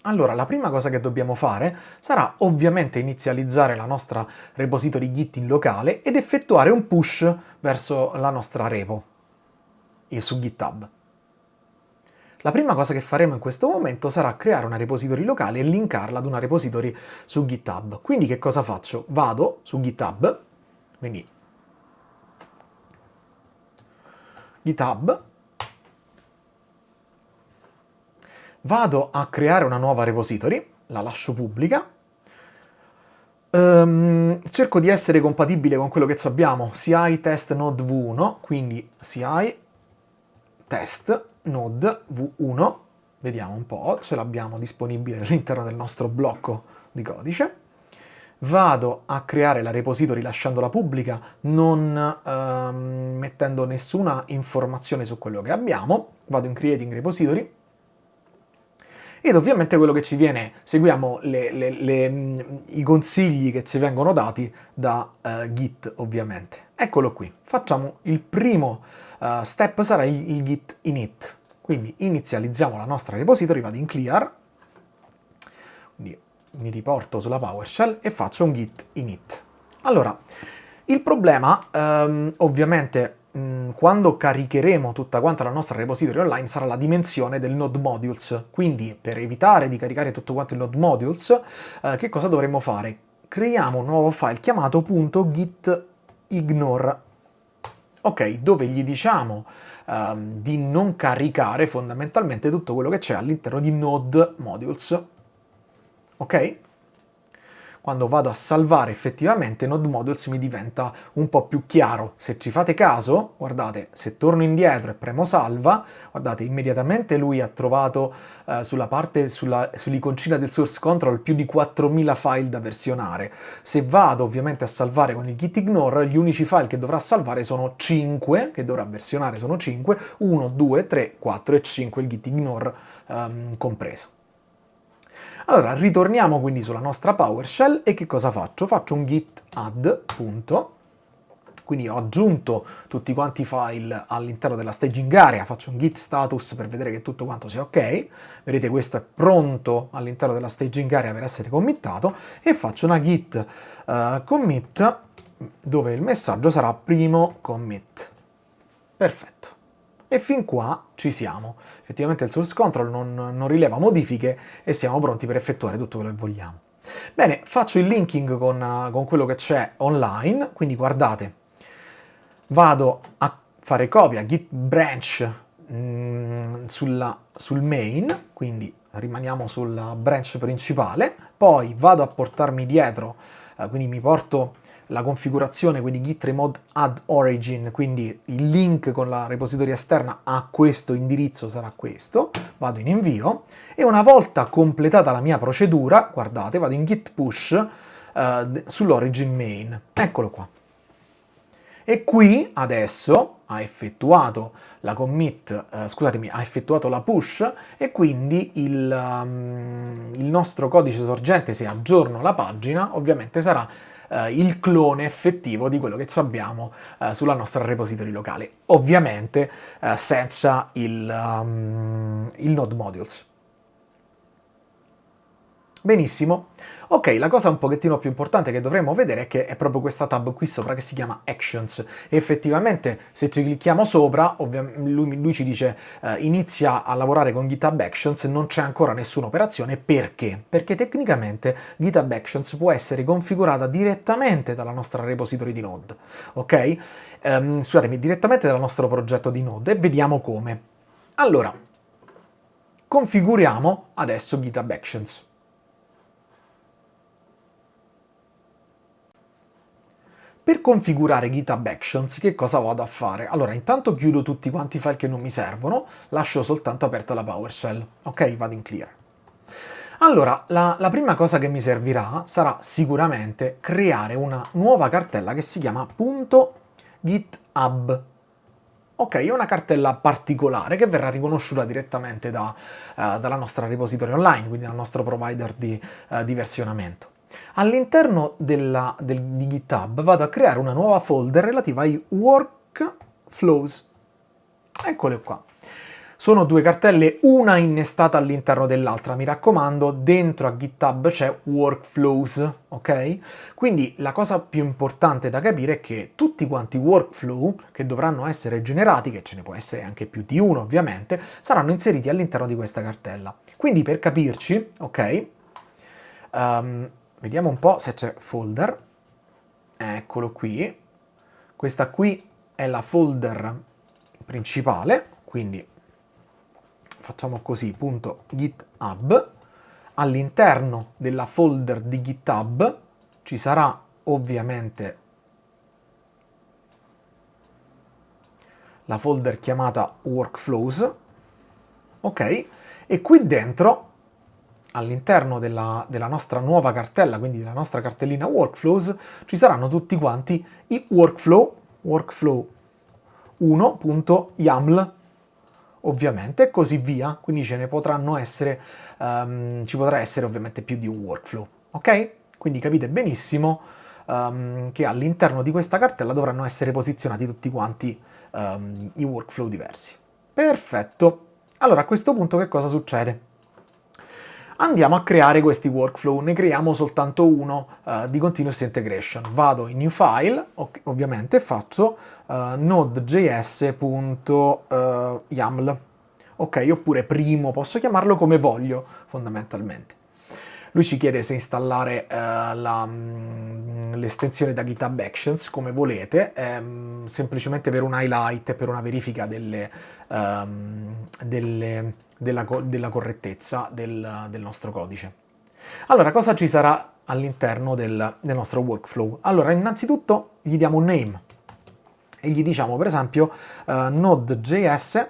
Allora, la prima cosa che dobbiamo fare sarà ovviamente inizializzare la nostra repository Git in locale ed effettuare un push verso la nostra repo su GitHub. La prima cosa che faremo in questo momento sarà creare una repository locale e linkarla ad una repository su GitHub. Quindi che cosa faccio? Vado su GitHub, quindi GitHub, vado a creare una nuova repository, la lascio pubblica, cerco di essere compatibile con quello che abbiamo, CI test node v1, quindi CI test node v1, vediamo un po', ce l'abbiamo disponibile all'interno del nostro blocco di codice. Vado a creare la repository lasciandola pubblica, non mettendo nessuna informazione su quello che abbiamo. Vado in creating repository ed ovviamente quello che ci viene, seguiamo i consigli che ci vengono dati da Git ovviamente. Eccolo qui, facciamo il primo step, sarà il git init. Quindi inizializziamo la nostra repository, vado in clear, quindi mi riporto sulla PowerShell e faccio un git init. Allora, il problema ovviamente quando caricheremo tutta quanta la nostra repository online sarà la dimensione del node modules. Quindi per evitare di caricare tutto quanto il node modules, che cosa dovremmo fare? Creiamo un nuovo file chiamato .gitignore, ok, dove gli diciamo di non caricare fondamentalmente tutto quello che c'è all'interno di node modules. Ok? Quando vado a salvare effettivamente node modules mi diventa un po' più chiaro. Se ci fate caso, guardate, se torno indietro e premo salva, guardate, immediatamente lui ha trovato sull'iconcina del source control più di 4000 file da versionare. Se vado ovviamente a salvare con il git ignore, gli unici file che dovrà salvare sono 5, che dovrà versionare sono 5, 1, 2, 3, 4 e 5, il git ignore compreso. Allora, ritorniamo quindi sulla nostra PowerShell e che cosa faccio? Faccio un git add, punto. Quindi ho aggiunto tutti quanti i file all'interno della staging area, faccio un git status per vedere che tutto quanto sia ok. Vedete, questo è pronto all'interno della staging area per essere committato e faccio una git commit dove il messaggio sarà primo commit. Perfetto. E fin qua ci siamo. Effettivamente il source control non rileva modifiche e siamo pronti per effettuare tutto quello che vogliamo. Bene, faccio il linking con quello che c'è online, quindi guardate, vado a fare copia git branch sul main, quindi rimaniamo sul branch principale, poi vado a portarmi dietro, quindi mi porto la configurazione, quindi git remote add origin, quindi il link con la repository esterna a questo indirizzo sarà questo, vado in invio e una volta completata la mia procedura, guardate, vado in git push sull'origin main, eccolo qua. E qui adesso ha effettuato la commit, ha effettuato la push e quindi il nostro codice sorgente, se aggiorno la pagina, ovviamente sarà il clone effettivo di quello che abbiamo sulla nostra repository locale, ovviamente senza il node modules. Benissimo. Ok, la cosa un pochettino più importante che dovremmo vedere è che è proprio questa tab qui sopra che si chiama Actions. E effettivamente se ci clicchiamo sopra, lui ci dice inizia a lavorare con GitHub Actions, non c'è ancora nessuna operazione. Perché? Perché tecnicamente GitHub Actions può essere configurata direttamente dalla nostra repository di Node. Ok? Scusatemi, direttamente dal nostro progetto di Node e vediamo come. Allora, configuriamo adesso GitHub Actions. Per configurare GitHub Actions che cosa vado a fare? Allora, intanto chiudo tutti quanti i file che non mi servono, lascio soltanto aperta la PowerShell. Ok, vado in clear. Allora, la prima cosa che mi servirà sarà sicuramente creare una nuova cartella che si chiama .github. Ok, è una cartella particolare che verrà riconosciuta direttamente dalla nostra repository online, quindi dal nostro provider di versionamento. All'interno di GitHub vado a creare una nuova folder relativa ai workflows. Eccole qua. Sono due cartelle, una innestata all'interno dell'altra. Mi raccomando, dentro a GitHub c'è workflows, ok? Quindi la cosa più importante da capire è che tutti quanti workflow che dovranno essere generati, che ce ne può essere anche più di uno ovviamente, saranno inseriti all'interno di questa cartella. Quindi per capirci, ok? Vediamo un po' se c'è folder. Eccolo qui. Questa qui è la folder principale, quindi facciamo così, .github. All'interno della folder di GitHub ci sarà ovviamente la folder chiamata workflows, ok? E qui dentro, all'interno della nostra nuova cartella, quindi della nostra cartellina workflows, ci saranno tutti quanti i workflow 1.yaml, ovviamente, e così via. Quindi ce ne potranno essere, ci potrà essere ovviamente più di un workflow, ok? Quindi capite benissimo che all'interno di questa cartella dovranno essere posizionati tutti quanti i workflow diversi. Perfetto. Allora, a questo punto che cosa succede? Andiamo a creare questi workflow, ne creiamo soltanto uno di continuous integration. Vado in new file, ovviamente faccio node.js.yaml, ok, oppure primo, posso chiamarlo come voglio fondamentalmente. Lui ci chiede se installare l'estensione da GitHub Actions come volete, semplicemente per un highlight e per una verifica della correttezza del nostro codice. Allora, cosa ci sarà all'interno del nostro workflow? Allora, innanzitutto gli diamo un name e gli diciamo per esempio node.js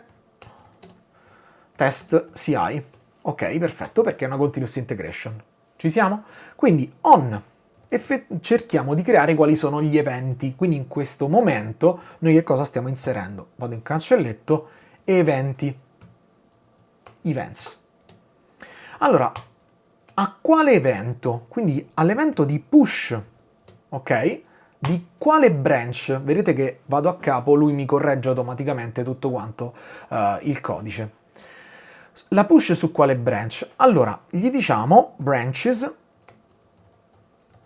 test CI. Ok, perfetto, perché è una continuous integration. Ci siamo? Quindi on e cerchiamo di creare quali sono gli eventi. Quindi in questo momento noi che cosa stiamo inserendo? Vado in cancelletto, eventi, events. Allora, a quale evento? Quindi all'evento di push, ok? Di quale branch? Vedete che vado a capo, lui mi corregge automaticamente tutto quanto il codice. La push su quale branch? Allora, gli diciamo branches,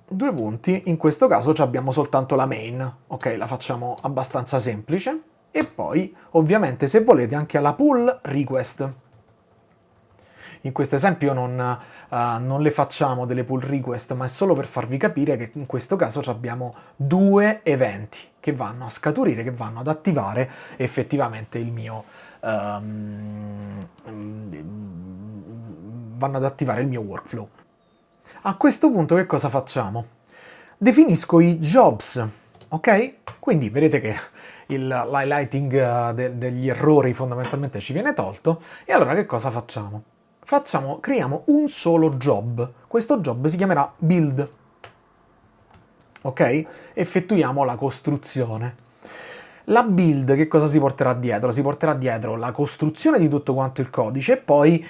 due punti, in questo caso abbiamo soltanto la main, ok? La facciamo abbastanza semplice. E poi, ovviamente, se volete, anche alla pull request. In questo esempio non le facciamo delle pull request, ma è solo per farvi capire che in questo caso abbiamo due eventi che vanno a scaturire, che vanno ad attivare effettivamente il mio workflow. A questo punto che cosa facciamo? Definisco i jobs, ok? Quindi vedete che l'highlighting degli errori fondamentalmente ci viene tolto. E allora che cosa facciamo? Creiamo un solo job. Questo job si chiamerà build. Ok? Effettuiamo la costruzione. La build che cosa si porterà dietro? Si porterà dietro la costruzione di tutto quanto il codice e poi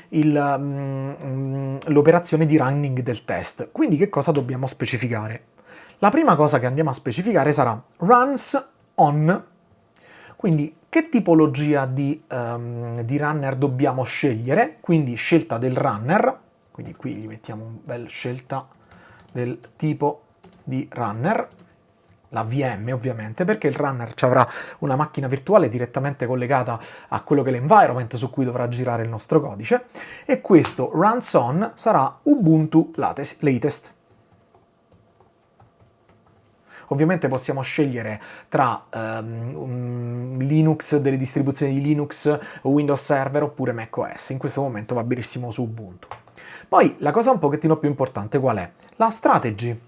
l'operazione di running del test. Quindi che cosa dobbiamo specificare? La prima cosa che andiamo a specificare sarà runs on. Quindi che tipologia di runner dobbiamo scegliere? Quindi scelta del runner, quindi qui gli mettiamo un bel scelta del tipo di runner, la VM ovviamente, perché il runner ci avrà una macchina virtuale direttamente collegata a quello che è l'environment su cui dovrà girare il nostro codice, e questo runs on sarà Ubuntu latest. Ovviamente possiamo scegliere tra Linux, delle distribuzioni di Linux, Windows Server oppure macOS. In questo momento va benissimo su Ubuntu. Poi la cosa un pochettino più importante qual è? La strategy.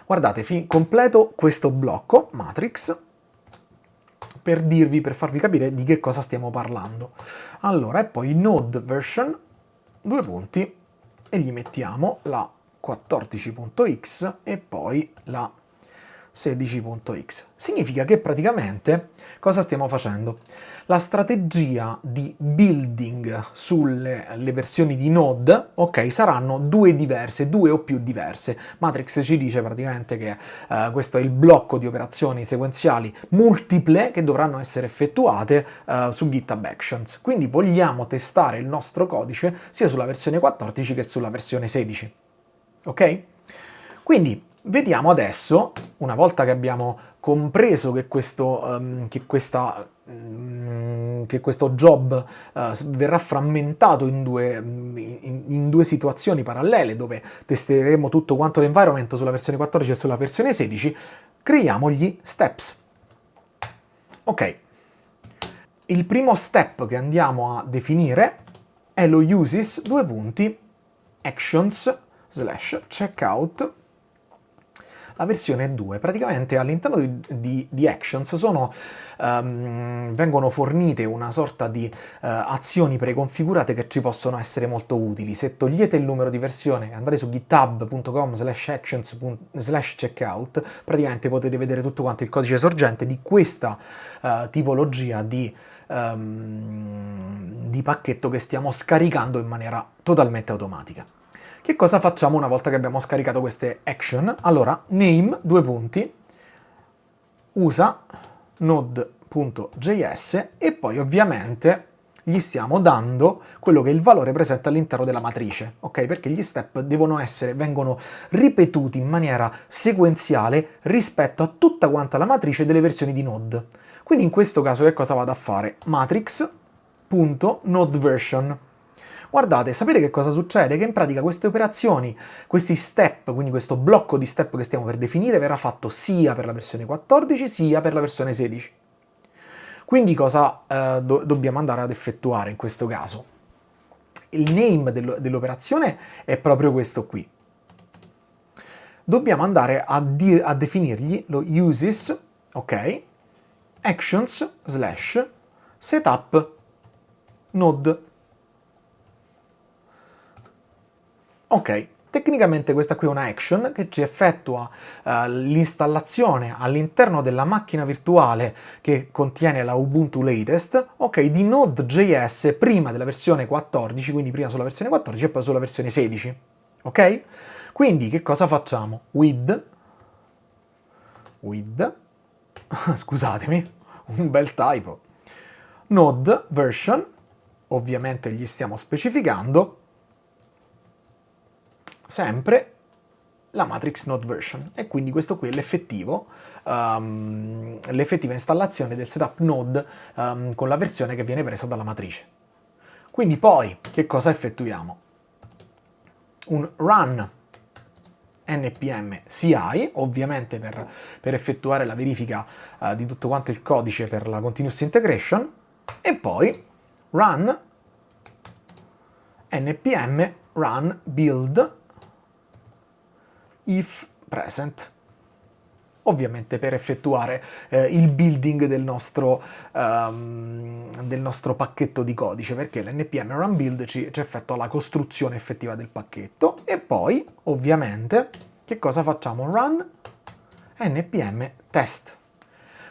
Guardate, completo questo blocco, matrix, per farvi capire di che cosa stiamo parlando. Allora, e poi node version, due punti, e gli mettiamo la 14.x e poi la 16.x. Significa che praticamente cosa stiamo facendo? La strategia di building sulle versioni di Node, ok, saranno due o più diverse. Matrix ci dice praticamente che questo è il blocco di operazioni sequenziali multiple che dovranno essere effettuate su GitHub Actions. Quindi vogliamo testare il nostro codice sia sulla versione 14 che sulla versione 16. Ok? Quindi vediamo adesso, una volta che abbiamo compreso che questo job verrà frammentato in due situazioni parallele, dove testeremo tutto quanto l'environment sulla versione 14 e sulla versione 16, creiamo gli steps. Ok. Il primo step che andiamo a definire è lo uses actions/checkout la versione 2. Praticamente all'interno di Actions vengono fornite una sorta di azioni preconfigurate che ci possono essere molto utili. Se togliete il numero di versione e andate su github.com/actions/checkout, praticamente potete vedere tutto quanto il codice sorgente di questa tipologia di pacchetto che stiamo scaricando in maniera totalmente automatica. Che cosa facciamo una volta che abbiamo scaricato queste action? Allora, name, usa node.js e poi ovviamente gli stiamo dando quello che è il valore presente all'interno della matrice, ok? Perché gli step vengono ripetuti in maniera sequenziale rispetto a tutta quanta la matrice delle versioni di Node. Quindi in questo caso che cosa vado a fare? Matrix.nodeVersion. Guardate, sapete che cosa succede? Che in pratica queste operazioni, questi step, quindi questo blocco di step che stiamo per definire, verrà fatto sia per la versione 14 sia per la versione 16. Quindi cosa dobbiamo andare ad effettuare in questo caso? Il name dell'operazione è proprio questo qui. Dobbiamo andare a definirgli lo uses, ok, actions/setup node. Ok, tecnicamente questa qui è una action che ci effettua l'installazione all'interno della macchina virtuale che contiene la Ubuntu Latest, ok, di Node.js prima della versione 14, quindi prima sulla versione 14 e poi sulla versione 16, ok? Quindi che cosa facciamo? With scusatemi, un bel typo, node version, ovviamente gli stiamo specificando sempre la matrix node version, e quindi questo qui è l'effettiva installazione del setup node con la versione che viene presa dalla matrice. Quindi poi che cosa effettuiamo? Un run npm CI, ovviamente per effettuare la verifica di tutto quanto il codice per la continuous integration, e poi run npm run build if present, ovviamente per effettuare il building del nostro pacchetto di codice, perché l'npm run build ci effettua la costruzione effettiva del pacchetto. E poi ovviamente che cosa facciamo? Run npm test.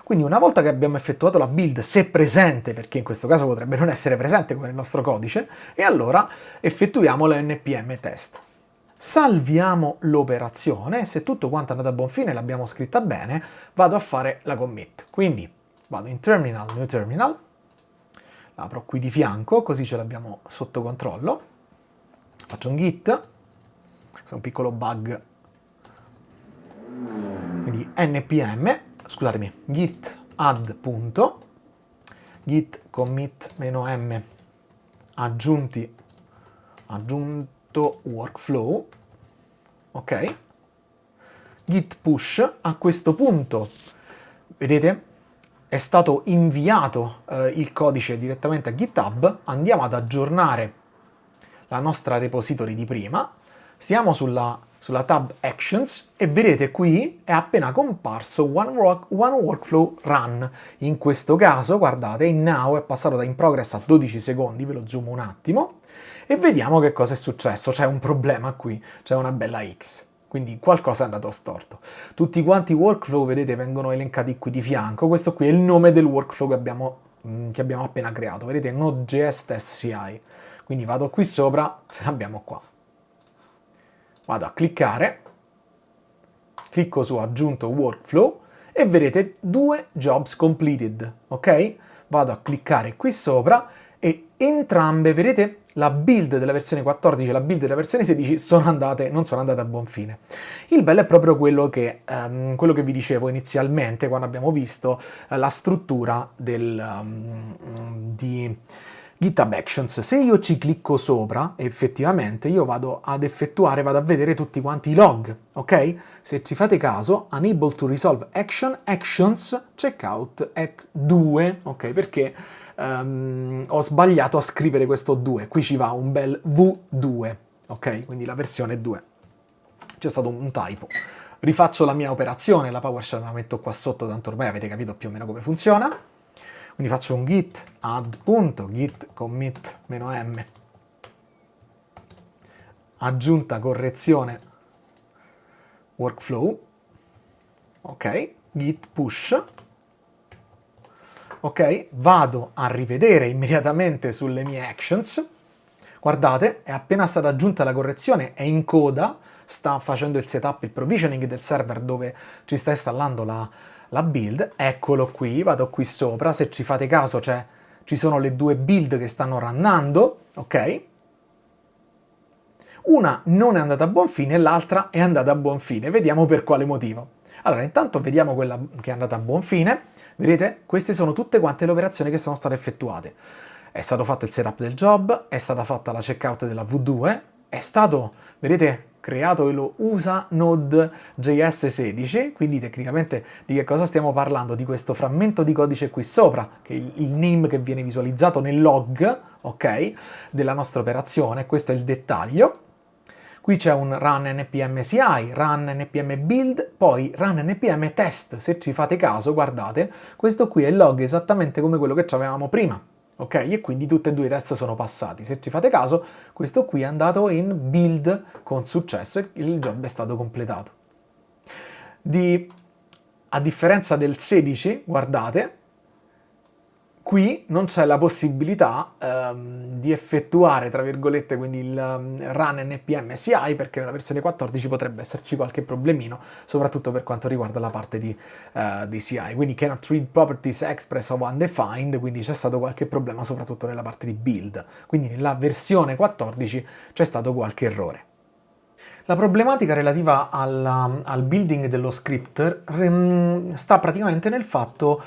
Quindi una volta che abbiamo effettuato la build, se presente, perché in questo caso potrebbe non essere presente come nel nostro codice, e allora effettuiamo la npm test. Salviamo l'operazione, se tutto quanto è andato a buon fine e l'abbiamo scritta bene, vado a fare la commit. Quindi vado in terminal, new terminal, apro qui di fianco, così ce l'abbiamo sotto controllo, faccio un git, questo è un piccolo bug, quindi npm, scusatemi, git add punto, git commit -m aggiunto workflow, ok, git push. A questo punto vedete è stato inviato il codice direttamente a GitHub. Andiamo ad aggiornare la nostra repository di prima, stiamo sulla tab actions e vedete qui è appena comparso one workflow run. In questo caso guardate, in now è passato da in progress a 12 secondi, ve lo zoom un attimo e vediamo che cosa è successo. C'è un problema qui, c'è una bella X. quindi qualcosa è andato storto. Tutti quanti i workflow, vedete, vengono elencati qui di fianco. Questo qui è il nome del workflow che abbiamo appena creato. Vedete, Node.js Test CI. Quindi vado qui sopra, ce l'abbiamo qua. Vado a cliccare, clicco su aggiunto workflow e vedete 2 jobs completed, ok? Vado a cliccare qui sopra e entrambe, vedete, la build della versione 14 e la build della versione 16 non sono andate a buon fine. Il bello è proprio quello che vi dicevo inizialmente quando abbiamo visto la struttura di GitHub Actions. Se io ci clicco sopra, effettivamente io vado a vedere tutti quanti i log, ok? Se ci fate caso, unable to resolve actions, checkout at 2, ok? Perché ho sbagliato a scrivere questo 2, qui ci va un bel V2, ok? Quindi la versione 2. C'è stato un typo. Rifaccio la mia operazione, la PowerShell la metto qua sotto, tanto ormai avete capito più o meno come funziona. Quindi faccio un git add.git commit -m, aggiunta correzione workflow, ok, git push. Ok, vado a rivedere immediatamente sulle mie actions. Guardate, è appena stata aggiunta la correzione, è in coda, sta facendo il setup, il provisioning del server dove ci sta installando la build. Eccolo qui, vado qui sopra, se ci fate caso ci sono le 2 build che stanno runnando, ok? Una non è andata a buon fine e l'altra è andata a buon fine. Vediamo per quale motivo. Allora, intanto vediamo quella che è andata a buon fine. Vedete? Queste sono tutte quante le operazioni che sono state effettuate. È stato fatto il setup del job, è stata fatta la checkout della V2, è stato, vedete, creato lo USA Node.js 16, quindi tecnicamente di che cosa stiamo parlando? Di questo frammento di codice qui sopra, che è il name che viene visualizzato nel log, ok, della nostra operazione, questo è il dettaglio. Qui c'è un run npm CI, run npm build, poi run npm test. Se ci fate caso, guardate, questo qui è il log esattamente come quello che avevamo prima, ok? E quindi tutti e 2 i test sono passati. Se ci fate caso, questo qui è andato in build con successo e il job è stato completato. A differenza del 16, guardate, qui non c'è la possibilità di effettuare, tra virgolette, quindi il run npm CI, perché nella versione 14 potrebbe esserci qualche problemino, soprattutto per quanto riguarda la parte di CI. Quindi cannot read properties express of undefined, quindi c'è stato qualche problema soprattutto nella parte di build. Quindi nella versione 14 c'è stato qualche errore. La problematica relativa al building dello script sta praticamente nel fatto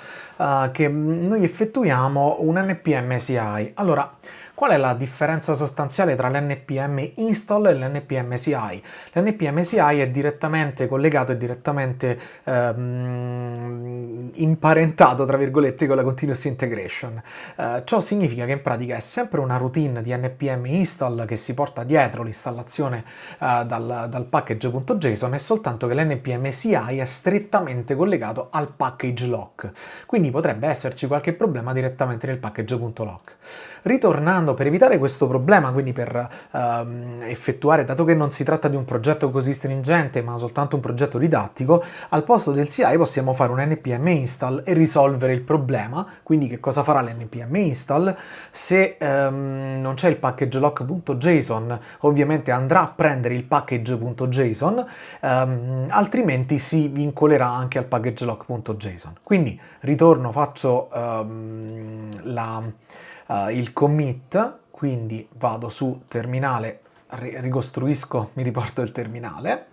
che noi effettuiamo un npm CI. Allora, qual è la differenza sostanziale tra l'npm install e l'npm CI? L'npm CI è direttamente collegato e direttamente imparentato, tra virgolette, con la continuous integration. Ciò significa che in pratica è sempre una routine di npm install che si porta dietro l'installazione dal package.json, è soltanto che l'npm CI è strettamente collegato al package lock, quindi potrebbe esserci qualche problema direttamente nel package.lock. Ritornando, per evitare questo problema, quindi per effettuare, dato che non si tratta di un progetto così stringente ma soltanto un progetto didattico, al posto del CI possiamo fare un npm install e risolvere il problema. Quindi che cosa farà l'npm install? Se non c'è il package lock.json, ovviamente andrà a prendere il package.json, altrimenti si vincolerà anche al package lock.json. Quindi ritorno, faccio il commit, quindi vado su terminale, ricostruisco, mi riporto il terminale,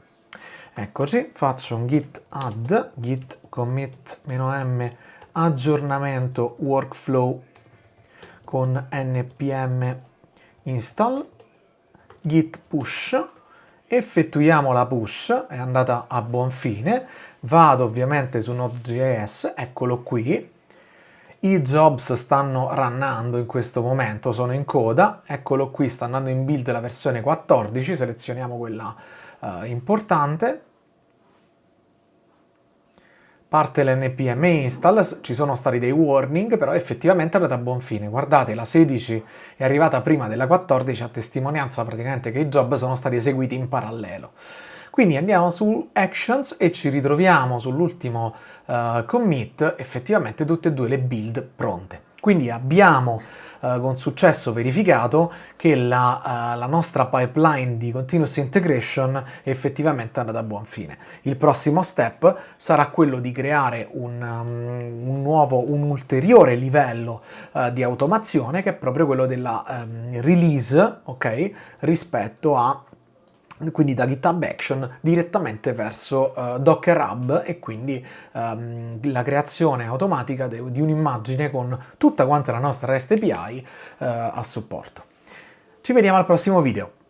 eccoci, faccio un git add, git commit -m, aggiornamento workflow con npm install, git push, effettuiamo la push, è andata a buon fine, vado ovviamente su Node.js, eccolo qui, i jobs stanno runnando in questo momento, sono in coda, eccolo qui, sta andando in build la versione 14, selezioniamo quella importante, parte l'npm install, ci sono stati dei warning, però effettivamente è andata a buon fine. Guardate, la 16 è arrivata prima della 14, a testimonianza praticamente che i job sono stati eseguiti in parallelo. Quindi andiamo su Actions e ci ritroviamo sull'ultimo commit effettivamente tutte e due le build pronte. Quindi abbiamo con successo verificato che la nostra pipeline di continuous integration è effettivamente andata a buon fine. Il prossimo step sarà quello di creare un ulteriore livello di automazione, che è proprio quello della release, ok? Rispetto a quindi da GitHub Action direttamente verso Docker Hub, e quindi la creazione automatica di un'immagine con tutta quanta la nostra REST API a supporto. Ci vediamo al prossimo video.